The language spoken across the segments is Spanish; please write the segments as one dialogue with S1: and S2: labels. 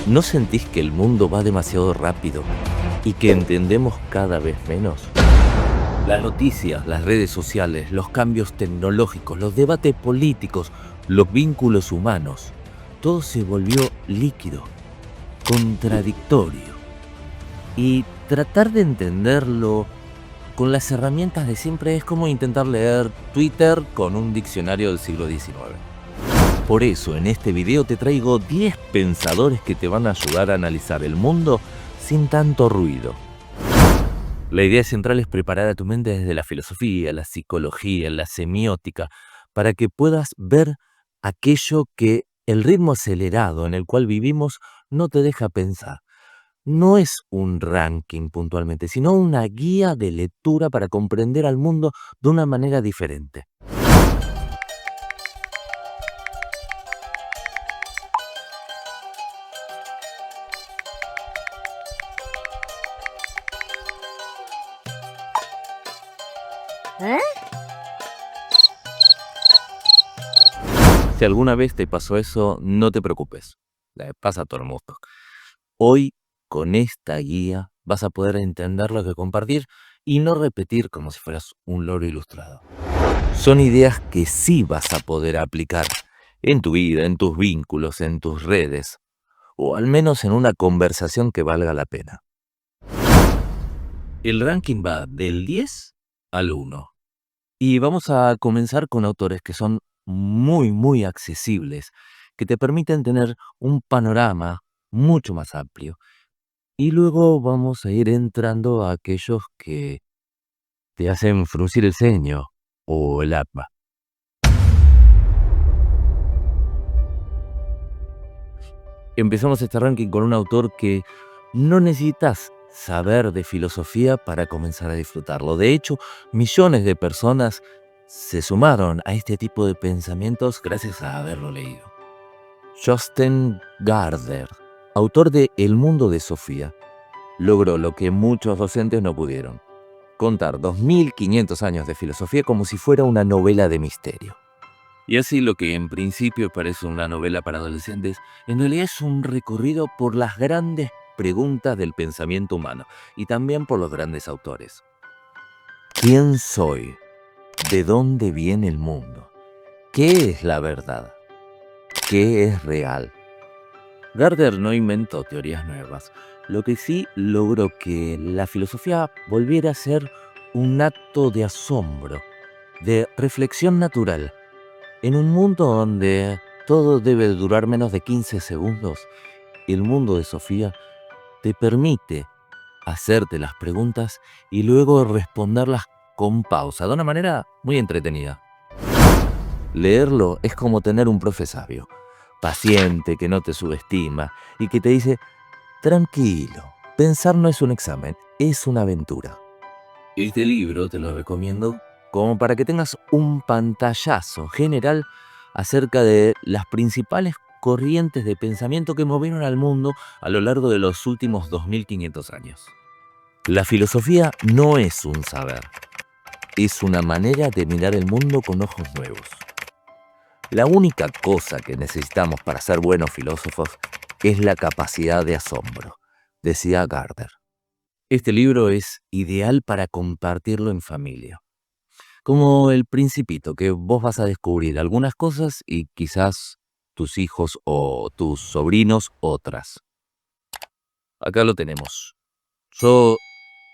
S1: ¿No sentís que el mundo va demasiado rápido y que entendemos cada vez menos? Las noticias, las redes sociales, los cambios tecnológicos, los debates políticos, los vínculos humanos, todo se volvió líquido, contradictorio. Y tratar de entenderlo con las herramientas de siempre es como intentar leer Twitter con un diccionario del siglo XIX. Por eso en este video te traigo 10 pensadores que te van a ayudar a analizar el mundo sin tanto ruido. La idea central es preparar a tu mente desde la filosofía, la psicología, la semiótica, para que puedas ver aquello que el ritmo acelerado en el cual vivimos no te deja pensar. No es un ranking puntualmente, sino una guía de lectura para comprender al mundo de una manera diferente. Si alguna vez te pasó eso, no te preocupes. Le pasa a todo el mundo. Hoy, con esta guía, vas a poder entender lo que compartir y no repetir como si fueras un loro ilustrado. Son ideas que sí vas a poder aplicar en tu vida, en tus vínculos, en tus redes, o al menos en una conversación que valga la pena. El ranking va del 10 al 1. Y vamos a comenzar con autores que son muy accesibles, que te permiten tener un panorama mucho más amplio. Y luego vamos a ir entrando a aquellos que te hacen fruncir el ceño o el alma. Empezamos este ranking con un autor que no necesitas saber de filosofía para comenzar a disfrutarlo. De hecho, millones de personas se sumaron a este tipo de pensamientos gracias a haberlo leído. Jostein Gaarder, autor de El mundo de Sofía, logró lo que muchos docentes no pudieron: contar 2500 años de filosofía como si fuera una novela de misterio. Y así lo que en principio parece una novela para adolescentes, en realidad es un recorrido por las grandes preguntas del pensamiento humano y también por los grandes autores. ¿Quién soy? ¿De dónde viene el mundo? ¿Qué es la verdad? ¿Qué es real? Gaarder no inventó teorías nuevas, lo que sí logró que la filosofía volviera a ser un acto de asombro, de reflexión natural. En un mundo donde todo debe durar menos de 15 segundos, el mundo de Sofía te permite hacerte las preguntas y luego responderlas con pausa, de una manera muy entretenida. Leerlo es como tener un profe sabio, paciente, que no te subestima y que te dice: tranquilo, pensar no es un examen, es una aventura. Este libro te lo recomiendo como para que tengas un pantallazo general acerca de las principales corrientes de pensamiento que movieron al mundo a lo largo de los últimos 2500 años. La filosofía no es un saber, es una manera de mirar el mundo con ojos nuevos. La única cosa que necesitamos para ser buenos filósofos es la capacidad de asombro, decía Gaarder. Este libro es ideal para compartirlo en familia. Como El Principito, que vos vas a descubrir algunas cosas y quizás tus hijos o tus sobrinos otras. Acá lo tenemos. Yo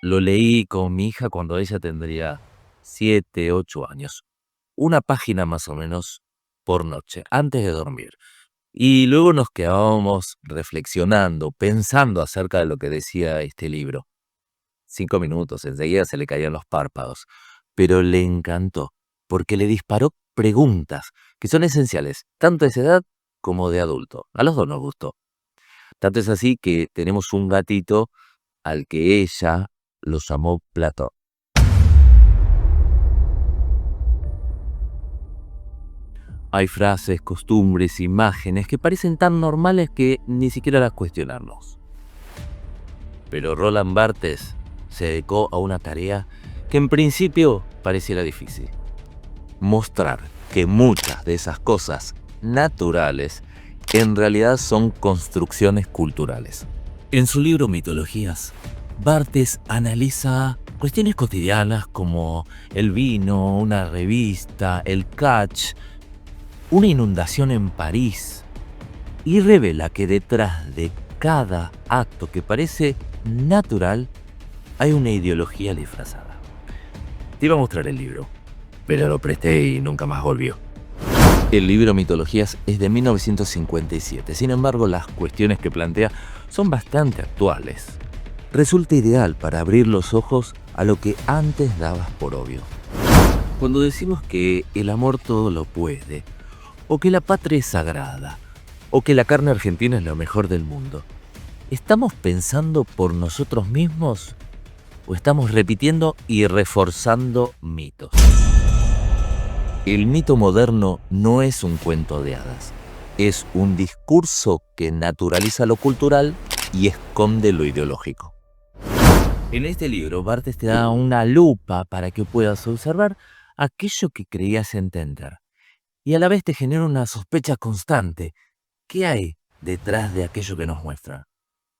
S1: lo leí con mi hija cuando ella tendría 7, 8 años. Una página más o menos por noche, antes de dormir. Y luego nos quedábamos reflexionando, pensando acerca de lo que decía este libro. 5 minutos, enseguida se le caían los párpados. Pero le encantó, porque le disparó preguntas que son esenciales, tanto de esa edad como de adulto. A los dos nos gustó. Tanto es así que tenemos un gatito al que ella lo llamó Platón. Hay frases, costumbres, imágenes que parecen tan normales que ni siquiera las cuestionamos. Pero Roland Barthes se dedicó a una tarea que en principio pareciera difícil: mostrar que muchas de esas cosas naturales en realidad son construcciones culturales. En su libro Mitologías, Barthes analiza cuestiones cotidianas como el vino, una revista, el catch, una inundación en París, y revela que detrás de cada acto que parece natural hay una ideología disfrazada. Te iba a mostrar el libro, pero lo presté y nunca más volvió. El libro Mitologías es de 1957, sin embargo las cuestiones que plantea son bastante actuales. Resulta ideal para abrir los ojos a lo que antes dabas por obvio. Cuando decimos que el amor todo lo puede, o que la patria es sagrada, o que la carne argentina es lo mejor del mundo, ¿estamos pensando por nosotros mismos o estamos repitiendo y reforzando mitos? El mito moderno no es un cuento de hadas, es un discurso que naturaliza lo cultural y esconde lo ideológico. En este libro, Barthes te da una lupa para que puedas observar aquello que creías entender y a la vez te genera una sospecha constante. ¿Qué hay detrás de aquello que nos muestra?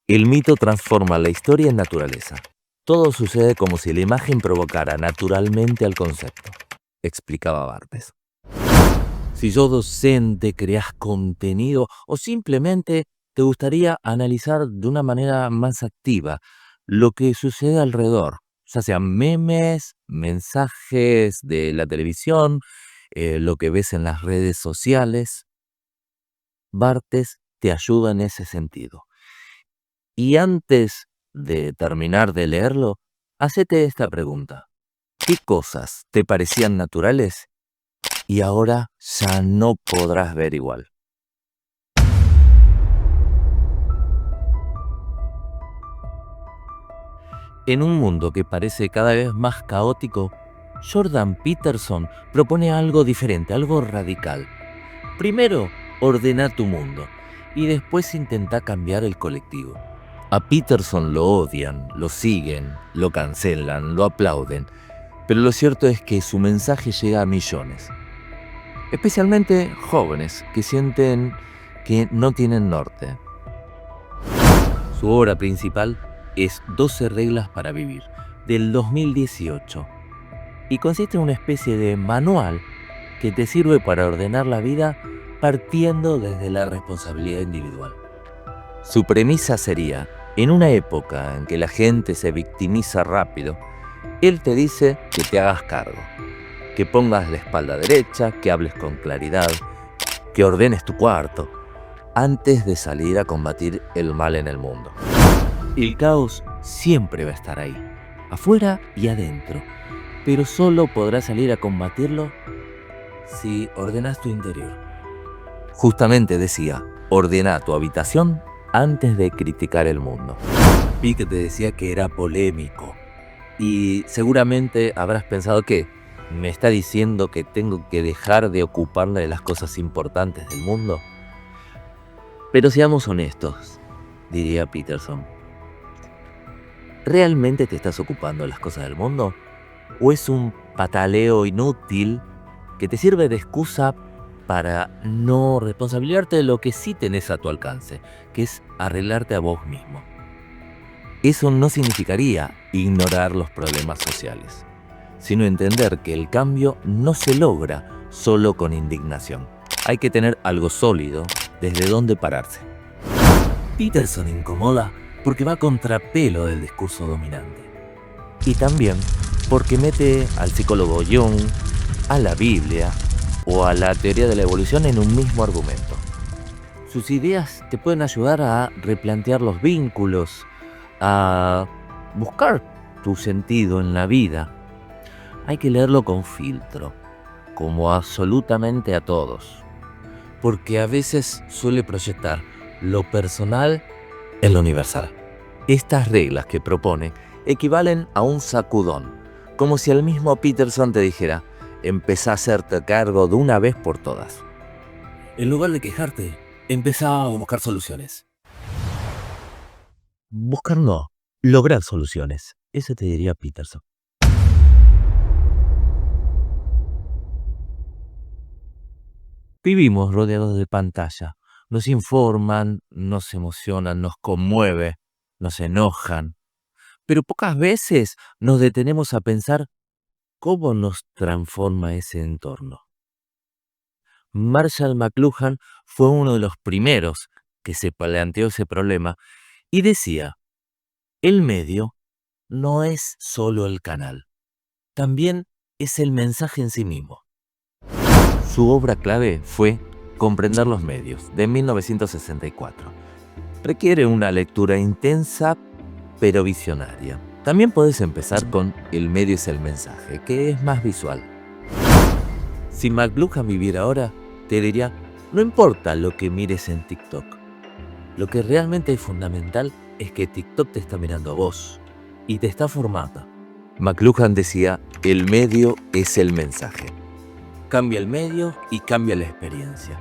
S1: El mito transforma la historia en naturaleza. Todo sucede como si la imagen provocara naturalmente al concepto, explicaba Barthes. Si sos docente, creás contenido o simplemente te gustaría analizar de una manera más activa lo que sucede alrededor, ya sean memes, mensajes de la televisión, lo que ves en las redes sociales, Barthes te ayuda en ese sentido. Y antes de terminar de leerlo, hacete esta pregunta. ¿Qué cosas te parecían naturales y ahora ya no podrás ver igual? En un mundo que parece cada vez más caótico, Jordan Peterson propone algo diferente, algo radical. Primero, ordena tu mundo y después intenta cambiar el colectivo. A Peterson lo odian, lo siguen, lo cancelan, lo aplauden, pero lo cierto es que su mensaje llega a millones, especialmente jóvenes que sienten que no tienen norte. Su obra principal es 12 reglas para vivir, del 2018, y consiste en una especie de manual que te sirve para ordenar la vida partiendo desde la responsabilidad individual. Su premisa sería, en una época en que la gente se victimiza rápido, él te dice que te hagas cargo, que pongas la espalda derecha, que hables con claridad, que ordenes tu cuarto, antes de salir a combatir el mal en el mundo. El caos siempre va a estar ahí, afuera y adentro, pero solo podrás salir a combatirlo si ordenas tu interior. Justamente decía, ordena tu habitación antes de criticar el mundo. Vi que te decía que era polémico y seguramente habrás pensado que me está diciendo que tengo que dejar de ocuparme de las cosas importantes del mundo. Pero seamos honestos, diría Peterson. ¿Realmente te estás ocupando de las cosas del mundo? ¿O es un pataleo inútil que te sirve de excusa para no responsabilizarte de lo que sí tenés a tu alcance, que es arreglarte a vos mismo? Eso no significaría ignorar los problemas sociales, sino entender que el cambio no se logra solo con indignación. Hay que tener algo sólido desde donde pararse. Peterson incomoda porque va a contrapelo del discurso dominante. Y también porque mete al psicólogo Jung, a la Biblia o a la teoría de la evolución en un mismo argumento. Sus ideas te pueden ayudar a replantear los vínculos, a buscar tu sentido en la vida. Hay que leerlo con filtro, como absolutamente a todos, porque a veces suele proyectar lo personal en lo universal. Estas reglas que propone equivalen a un sacudón, como si el mismo Peterson te dijera, empezá a hacerte cargo de una vez por todas. En lugar de quejarte, empezá a buscar soluciones. Buscar no, lograr soluciones. Eso te diría Peterson. Vivimos rodeados de pantalla, Nos informan, nos emocionan, nos conmueve, nos enojan, pero pocas veces nos detenemos a pensar cómo nos transforma ese entorno. Marshall McLuhan fue uno de los primeros que se planteó ese problema y decía, el medio no es solo el canal, también es el mensaje en sí mismo. Su obra clave fue Comprender los medios, de 1964. Requiere una lectura intensa, pero visionaria. También puedes empezar con El medio es el mensaje, que es más visual. Si McLuhan viviera ahora, te diría, no importa lo que mires en TikTok. Lo que realmente es fundamental es que TikTok te está mirando a vos y te está formando. McLuhan decía, el medio es el mensaje. Cambia el medio y cambia la experiencia.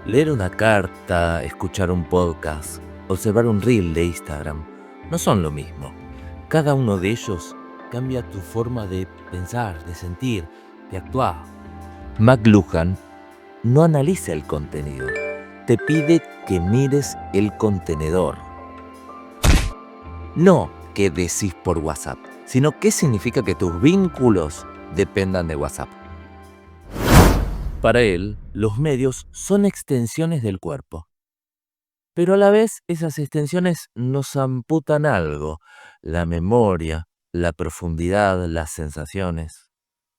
S1: Leer una carta, escuchar un podcast, observar un reel de Instagram, no son lo mismo. Cada uno de ellos cambia tu forma de pensar, de sentir, de actuar. McLuhan no analiza el contenido, te pide que mires el contenedor. No qué decís por WhatsApp, sino qué significa que tus vínculos dependan de WhatsApp. Para él, los medios son extensiones del cuerpo. Pero a la vez, esas extensiones nos amputan algo, la memoria, la profundidad, las sensaciones.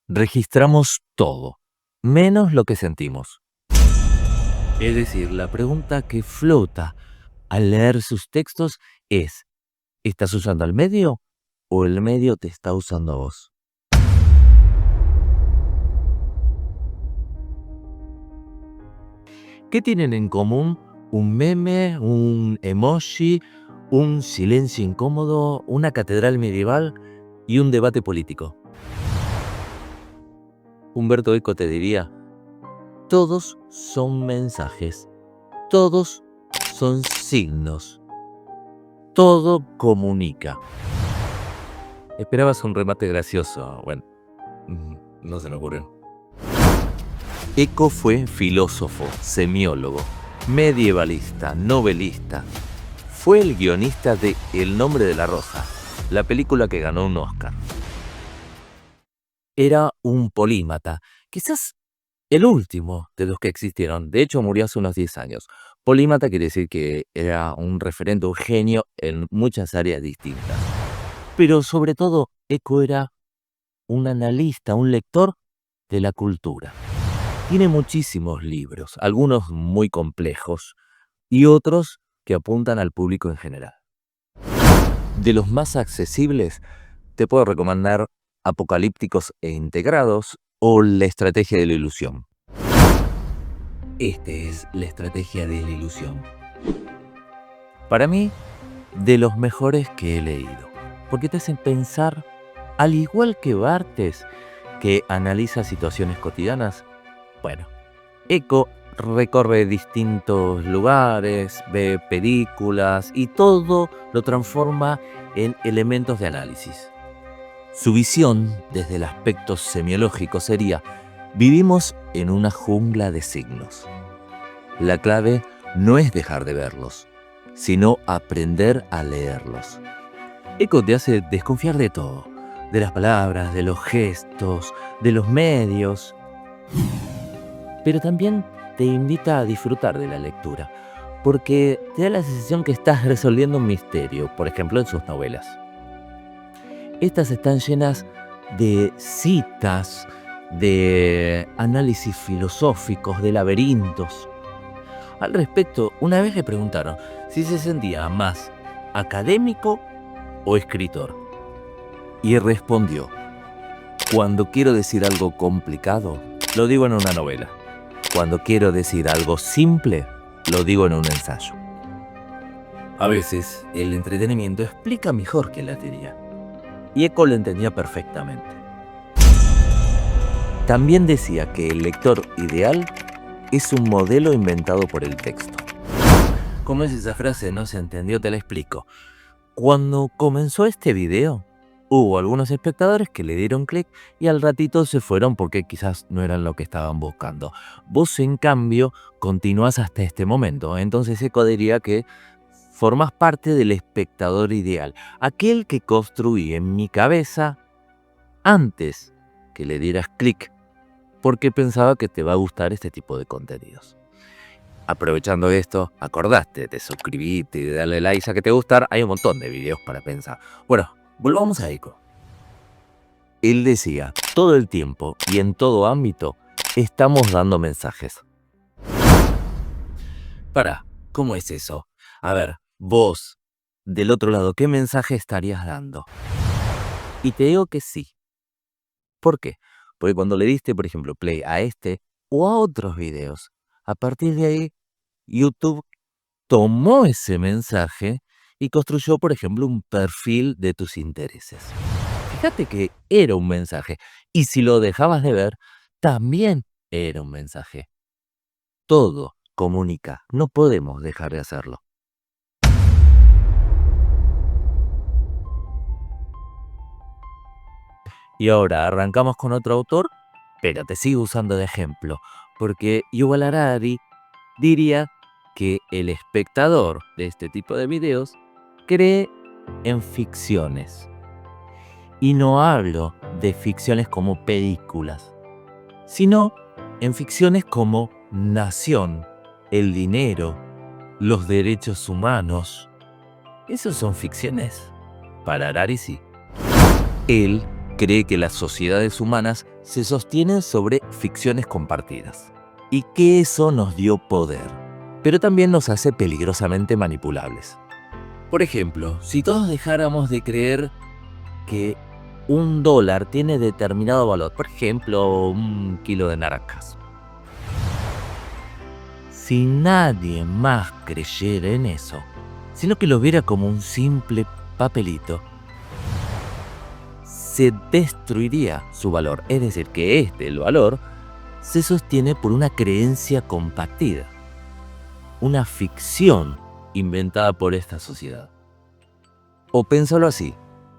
S1: Registramos todo, menos lo que sentimos. Es decir, la pregunta que flota al leer sus textos es, ¿estás usando al medio o el medio te está usando a vos? ¿Qué tienen en común un meme, un emoji, un silencio incómodo, una catedral medieval y un debate político? Humberto Eco te diría, todos son mensajes, todos son signos, todo comunica. Esperabas un remate gracioso, bueno, no se me ocurrió. Eco fue filósofo, semiólogo, medievalista, novelista. Fue el guionista de El nombre de la rosa, la película que ganó un Oscar. Era un polímata, quizás el último de los que existieron. De hecho, murió hace unos 10 años. Polímata quiere decir que era un referente, un genio en muchas áreas distintas. Pero sobre todo, Eco era un analista, un lector de la cultura. Tiene muchísimos libros, algunos muy complejos y otros que apuntan al público en general. De los más accesibles, te puedo recomendar Apocalípticos e Integrados o La estrategia de la ilusión. Esta es la estrategia de la ilusión. Para mí, de los mejores que he leído, porque te hacen pensar, al igual que Barthes, que analiza situaciones cotidianas. Bueno, Eco recorre distintos lugares, ve películas y todo lo transforma en elementos de análisis. Su visión, desde el aspecto semiológico, sería: vivimos en una jungla de signos. La clave no es dejar de verlos, sino aprender a leerlos. Eco te hace desconfiar de todo, de las palabras, de los gestos, de los medios, pero también te invita a disfrutar de la lectura, porque te da la sensación que estás resolviendo un misterio, por ejemplo en sus novelas. Estas están llenas de citas, de análisis filosóficos, de laberintos. Al respecto, una vez le preguntaron si se sentía más académico o escritor. Y respondió: cuando quiero decir algo complicado, lo digo en una novela. Cuando quiero decir algo simple, lo digo en un ensayo. A veces, el entretenimiento explica mejor que la teoría. Y Eco lo entendía perfectamente. También decía que el lector ideal es un modelo inventado por el texto. ¿Cómo es esa frase? No se entendió, te la explico. Cuando comenzó este video, Hubo algunos espectadores que le dieron clic y al ratito se fueron porque quizás no eran lo que estaban buscando. Vos, en cambio, continuás hasta este momento. Entonces Eco diría que formás parte del espectador ideal, aquel que construí en mi cabeza antes que le dieras clic, porque pensaba que te va a gustar este tipo de contenidos. Aprovechando esto, acordaste de suscribirte y de darle like a que te gustar. Hay un montón de videos para pensar. Bueno, volvamos a Eco. Él decía, todo el tiempo y en todo ámbito estamos dando mensajes. ¿Cómo es eso? A ver, vos, del otro lado, ¿qué mensaje estarías dando? Y te digo que sí. ¿Por qué? Porque cuando le diste, por ejemplo, play a este o a otros videos, a partir de ahí, YouTube tomó ese mensaje y construyó, por ejemplo, un perfil de tus intereses. Fíjate que era un mensaje. Y si lo dejabas de ver, también era un mensaje. Todo comunica. No podemos dejar de hacerlo. Y ahora arrancamos con otro autor, pero te sigo usando de ejemplo, porque Yuval Harari diría que el espectador de este tipo de videos cree en ficciones. Y no hablo de ficciones como películas, sino en ficciones como Nación, el dinero, los derechos humanos. ¿Esos son ficciones? Para Harari sí. Él cree que las sociedades humanas se sostienen sobre ficciones compartidas y que eso nos dio poder, pero también nos hace peligrosamente manipulables. Por ejemplo, si todos dejáramos de creer que $1 tiene determinado valor, por ejemplo, 1 kilo de naranjas. Si nadie más creyera en eso, sino que lo viera como un simple papelito, se destruiría su valor. Es decir, que el valor, se sostiene por una creencia compartida, una ficción inventada por esta sociedad. O pénsalo así,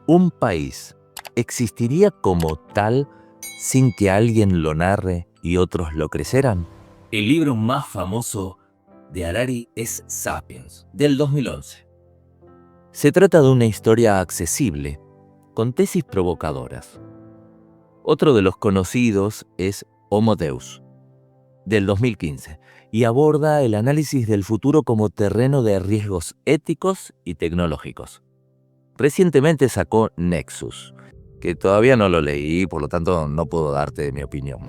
S1: un país existiría como tal sin que alguien lo narre y otros lo creyeran. El libro más famoso de Harari es Sapiens, del 2011. Se trata de una historia accesible, con tesis provocadoras. Otro de los conocidos es Homo Deus, del 2015, y aborda el análisis del futuro como terreno de riesgos éticos y tecnológicos. Recientemente sacó Nexus, que todavía no lo leí y por lo tanto no puedo darte mi opinión.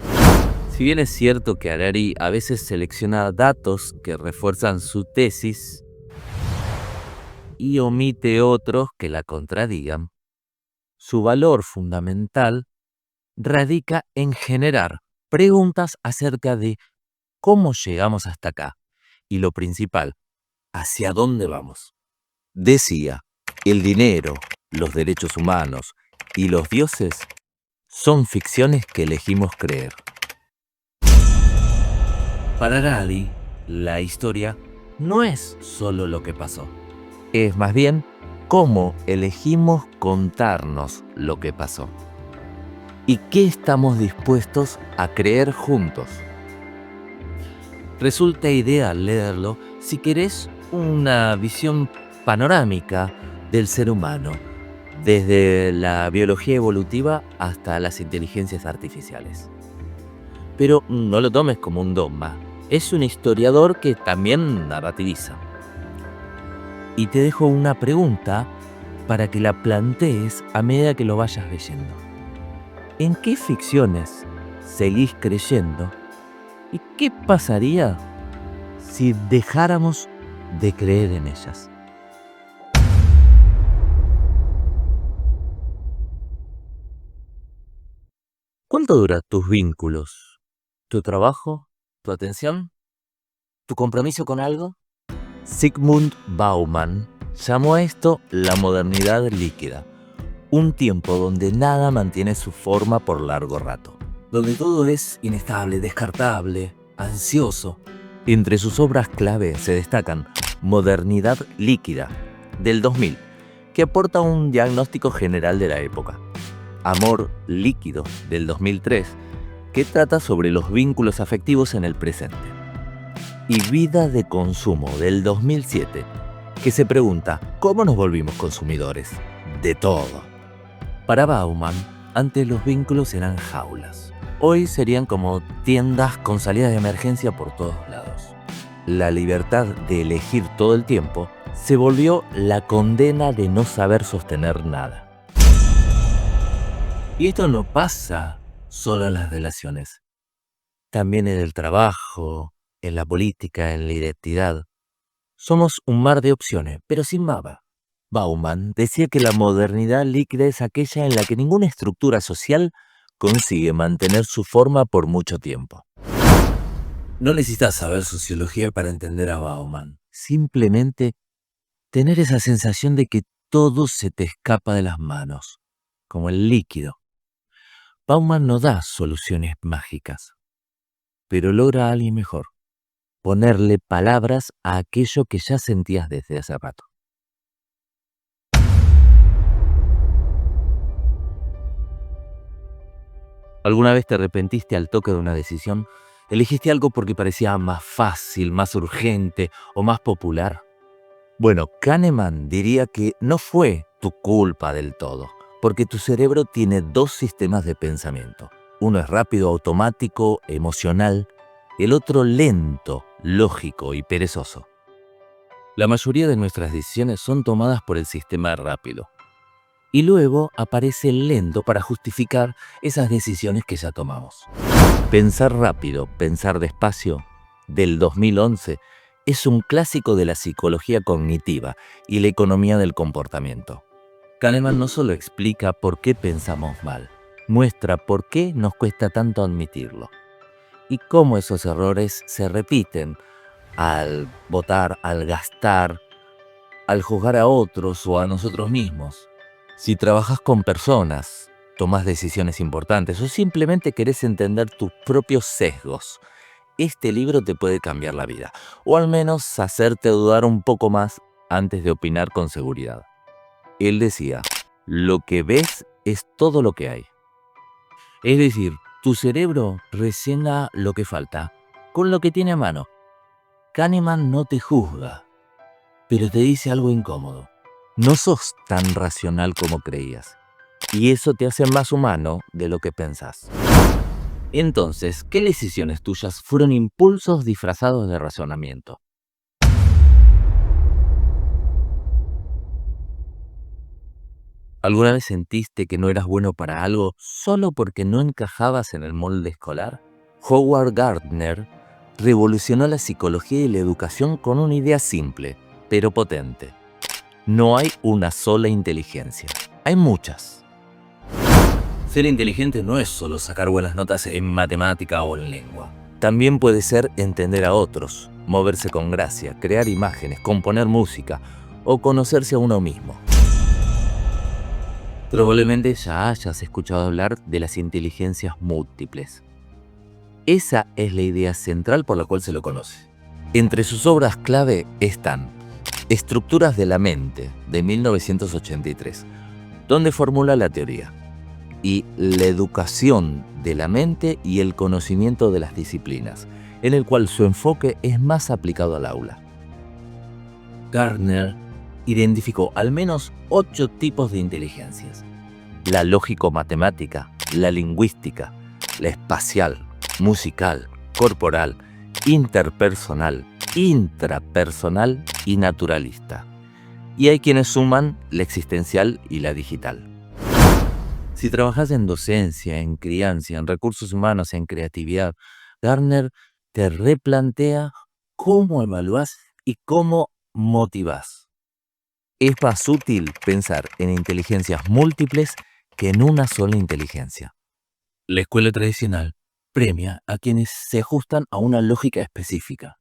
S1: Si bien es cierto que Harari a veces selecciona datos que refuerzan su tesis y omite otros que la contradigan, su valor fundamental radica en generar preguntas acerca de cómo llegamos hasta acá y lo principal, ¿hacia dónde vamos? Decía, el dinero, los derechos humanos y los dioses son ficciones que elegimos creer. Para Harari, la historia no es solo lo que pasó, es más bien cómo elegimos contarnos lo que pasó y qué estamos dispuestos a creer juntos. Resulta ideal leerlo si querés una visión panorámica del ser humano, desde la biología evolutiva hasta las inteligencias artificiales. Pero no lo tomes como un dogma, es un historiador que también narrativiza. Y te dejo una pregunta para que la plantees a medida que lo vayas leyendo. ¿En qué ficciones seguís creyendo? ¿Y qué pasaría si dejáramos de creer en ellas? ¿Cuánto duran tus vínculos? ¿Tu trabajo? ¿Tu atención? ¿Tu compromiso con algo? Zygmunt Bauman llamó a esto la modernidad líquida, un tiempo donde nada mantiene su forma por largo rato, donde todo es inestable, descartable, ansioso. Entre sus obras clave se destacan Modernidad líquida, del 2000, que aporta un diagnóstico general de la época. Amor líquido, del 2003, que trata sobre los vínculos afectivos en el presente. Y Vida de consumo, del 2007, que se pregunta ¿cómo nos volvimos consumidores? De todo. Para Bauman, antes los vínculos eran jaulas. Hoy serían como tiendas con salidas de emergencia por todos lados. La libertad de elegir todo el tiempo se volvió la condena de no saber sostener nada. Y esto no pasa solo en las relaciones. También en el trabajo, en la política, en la identidad. Somos un mar de opciones, pero sin mapa. Bauman decía que la modernidad líquida es aquella en la que ninguna estructura social consigue mantener su forma por mucho tiempo. No necesitas saber sociología para entender a Bauman. Simplemente tener esa sensación de que todo se te escapa de las manos, como el líquido. Bauman no da soluciones mágicas, pero logra a alguien mejor: ponerle palabras a aquello que ya sentías desde hace rato. ¿Alguna vez te arrepentiste al toque de una decisión? ¿Elegiste algo porque parecía más fácil, más urgente o más popular? Bueno, Kahneman diría que no fue tu culpa del todo, porque tu cerebro tiene dos sistemas de pensamiento. Uno es rápido, automático, emocional, el otro lento, lógico y perezoso. La mayoría de nuestras decisiones son tomadas por el sistema rápido. Y luego aparece el lento para justificar esas decisiones que ya tomamos. Pensar rápido, pensar despacio, del 2011, es un clásico de la psicología cognitiva y la economía del comportamiento. Kahneman no solo explica por qué pensamos mal, muestra por qué nos cuesta tanto admitirlo y cómo esos errores se repiten al votar, al gastar, al juzgar a otros o a nosotros mismos. Si trabajas con personas, tomas decisiones importantes o simplemente querés entender tus propios sesgos, este libro te puede cambiar la vida, o al menos hacerte dudar un poco más antes de opinar con seguridad. Él decía, lo que ves es todo lo que hay. Es decir, tu cerebro rellena lo que falta con lo que tiene a mano. Kahneman no te juzga, pero te dice algo incómodo. No sos tan racional como creías, y eso te hace más humano de lo que pensás. Entonces, ¿qué decisiones tuyas fueron impulsos disfrazados de razonamiento? ¿Alguna vez sentiste que no eras bueno para algo solo porque no encajabas en el molde escolar? Howard Gardner revolucionó la psicología y la educación con una idea simple, pero potente. No hay una sola inteligencia, hay muchas. Ser inteligente no es solo sacar buenas notas en matemática o en lengua. También puede ser entender a otros, moverse con gracia, crear imágenes, componer música o conocerse a uno mismo. Probablemente ya hayas escuchado hablar de las inteligencias múltiples. Esa es la idea central por la cual se lo conoce. Entre sus obras clave están Estructuras de la mente, de 1983, donde formula la teoría, y La educación de la mente y el conocimiento de las disciplinas, en el cual su enfoque es más aplicado al aula. Gardner identificó al menos 8 tipos de inteligencias: la lógico-matemática, la lingüística, la espacial, musical, corporal, interpersonal, intrapersonal y naturalista. Y hay quienes suman la existencial y la digital. Si trabajas en docencia, en crianza, en recursos humanos, en creatividad, Gardner te replantea cómo evalúas y cómo motivas. Es más útil pensar en inteligencias múltiples que en una sola inteligencia. La escuela tradicional premia a quienes se ajustan a una lógica específica.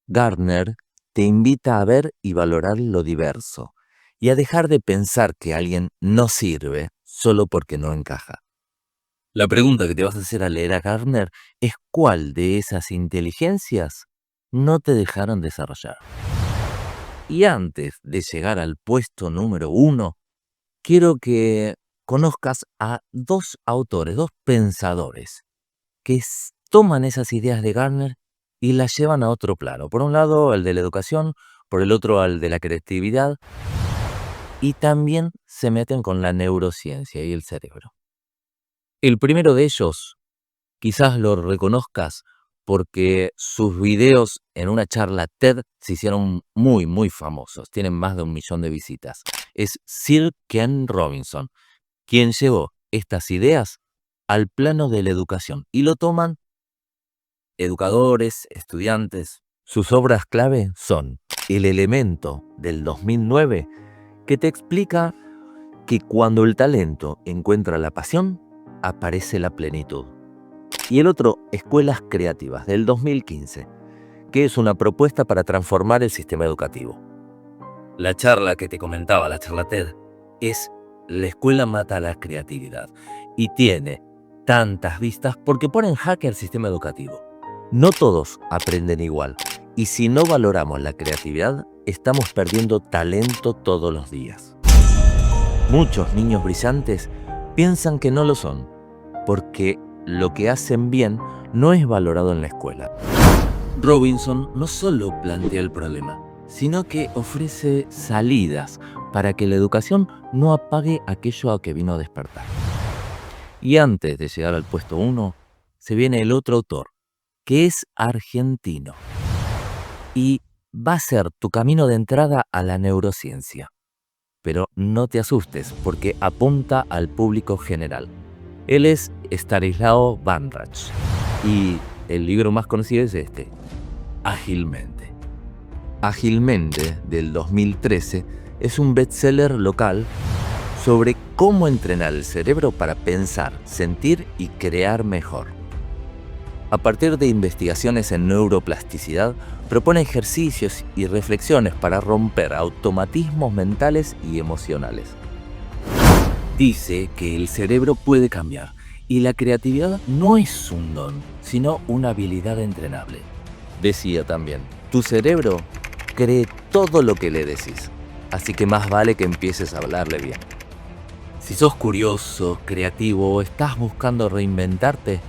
S1: Gardner te invita a ver y valorar lo diverso y a dejar de pensar que alguien no sirve solo porque no encaja. La pregunta que te vas a hacer al leer a Gardner es ¿cuál de esas inteligencias no te dejaron desarrollar? Y antes de llegar al puesto número 1, quiero que conozcas a dos autores, dos pensadores, que toman esas ideas de Gardner y las llevan a otro plano. Por un lado, el de la educación, por el otro, al de la creatividad, y también se meten con la neurociencia y el cerebro. El primero de ellos, quizás lo reconozcas porque sus videos en una charla TED se hicieron muy, muy famosos. Tienen más de 1 millón de visitas. Es Sir Ken Robinson, quien llevó estas ideas al plano de la educación y lo toman educadores, estudiantes. Sus obras clave son El Elemento del 2009, que te explica que cuando el talento encuentra la pasión, aparece la plenitud. Y el otro, Escuelas Creativas, del 2015, que es una propuesta para transformar el sistema educativo. La charla que te comentaba, la charla TED, es La escuela mata la creatividad y tiene tantas vistas porque pone en jaque al sistema educativo. No todos aprenden igual y si no valoramos la creatividad, estamos perdiendo talento todos los días. Muchos niños brillantes piensan que no lo son porque lo que hacen bien no es valorado en la escuela. Robinson no solo plantea el problema, sino que ofrece salidas para que la educación no apague aquello a que vino a despertar. Y antes de llegar al puesto 1, se viene el otro autor, que es argentino. Y va a ser tu camino de entrada a la neurociencia. Pero no te asustes, porque apunta al público general. Él es Stanislaw Banrach. Y el libro más conocido es este, Ágilmente. Ágilmente, del 2013, es un bestseller local sobre cómo entrenar el cerebro para pensar, sentir y crear mejor. A partir de investigaciones en neuroplasticidad, propone ejercicios y reflexiones para romper automatismos mentales y emocionales. Dice que el cerebro puede cambiar y la creatividad no es un don, sino una habilidad entrenable. Decía también, tu cerebro cree todo lo que le decís, así que más vale que empieces a hablarle bien. Si sos curioso, creativo o estás buscando reinventarte,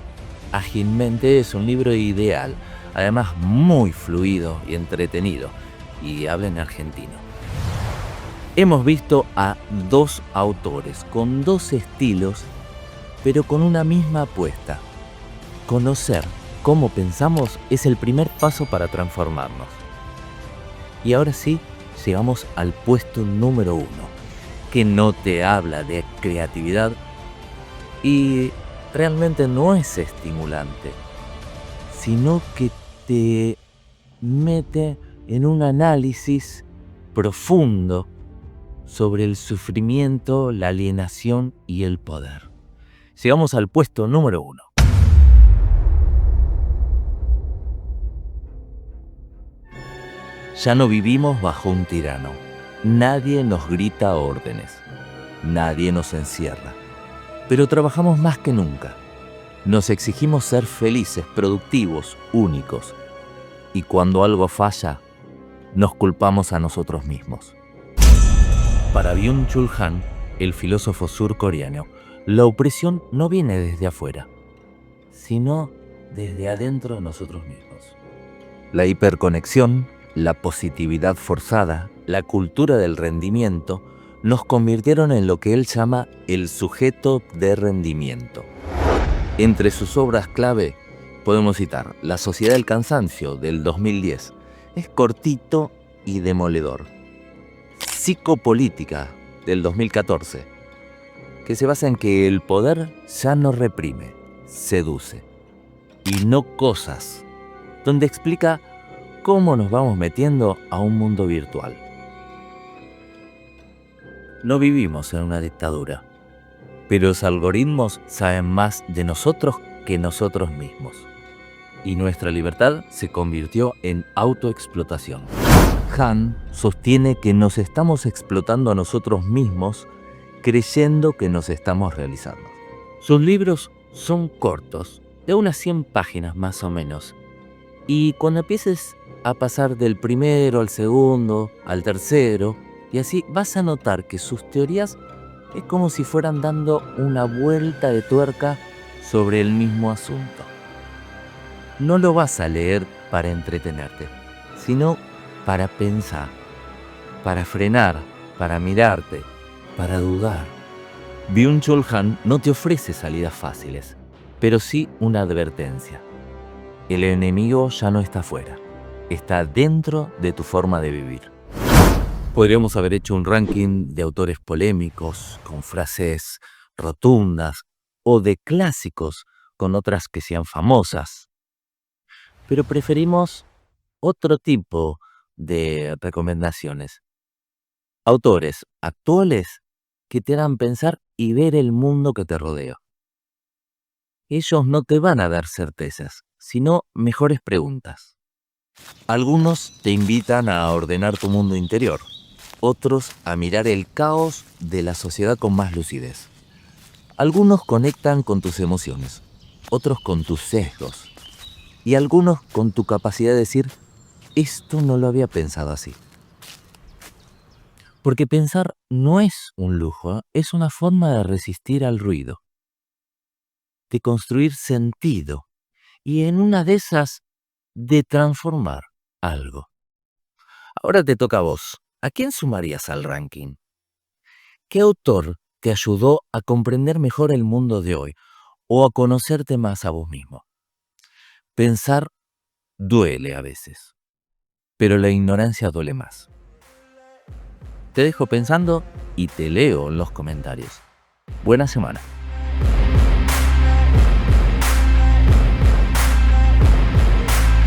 S1: Ágilmente es un libro ideal, además muy fluido y entretenido, y habla en argentino. Hemos visto a dos autores con dos estilos, pero con una misma apuesta. Conocer cómo pensamos es el primer paso para transformarnos. Y ahora sí, llegamos al puesto número 1, que no te habla de creatividad y realmente no es estimulante, sino que te mete en un análisis profundo sobre el sufrimiento, la alienación y el poder. Llegamos al puesto número 1. Ya no vivimos bajo un tirano. Nadie nos grita órdenes. Nadie nos encierra. Pero trabajamos más que nunca. Nos exigimos ser felices, productivos, únicos. Y cuando algo falla, nos culpamos a nosotros mismos. Para Byung-Chul Han, el filósofo surcoreano, la opresión no viene desde afuera, sino desde adentro de nosotros mismos. La hiperconexión, la positividad forzada, la cultura del rendimiento, nos convirtieron en lo que él llama el sujeto de rendimiento. Entre sus obras clave podemos citar La Sociedad del Cansancio, del 2010. Es cortito y demoledor. Psicopolítica, del 2014, que se basa en que el poder ya no reprime, seduce, y no cosas, donde explica cómo nos vamos metiendo a un mundo virtual. No vivimos en una dictadura, pero los algoritmos saben más de nosotros que nosotros mismos. Y nuestra libertad se convirtió en autoexplotación. Han sostiene que nos estamos explotando a nosotros mismos creyendo que nos estamos realizando. Sus libros son cortos, de unas 100 páginas más o menos. Y cuando empieces a pasar del primero al segundo, al tercero, y así vas a notar que sus teorías es como si fueran dando una vuelta de tuerca sobre el mismo asunto. No lo vas a leer para entretenerte, sino para pensar, para frenar, para mirarte, para dudar. Byung-Chul Han no te ofrece salidas fáciles, pero sí una advertencia. El enemigo ya no está afuera, está dentro de tu forma de vivir. Podríamos haber hecho un ranking de autores polémicos, con frases rotundas, o de clásicos, con otras que sean famosas. Pero preferimos otro tipo de recomendaciones. Autores actuales que te hagan pensar y ver el mundo que te rodea. Ellos no te van a dar certezas, sino mejores preguntas. Algunos te invitan a ordenar tu mundo interior, otros a mirar el caos de la sociedad con más lucidez. Algunos conectan con tus emociones, otros con tus sesgos y algunos con tu capacidad de decir, esto no lo había pensado así. Porque pensar no es un lujo, es una forma de resistir al ruido, de construir sentido y en una de esas de transformar algo. Ahora te toca a vos. ¿A quién sumarías al ranking? ¿Qué autor te ayudó a comprender mejor el mundo de hoy o a conocerte más a vos mismo? Pensar duele a veces, pero la ignorancia duele más. Te dejo pensando y te leo en los comentarios. Buena semana.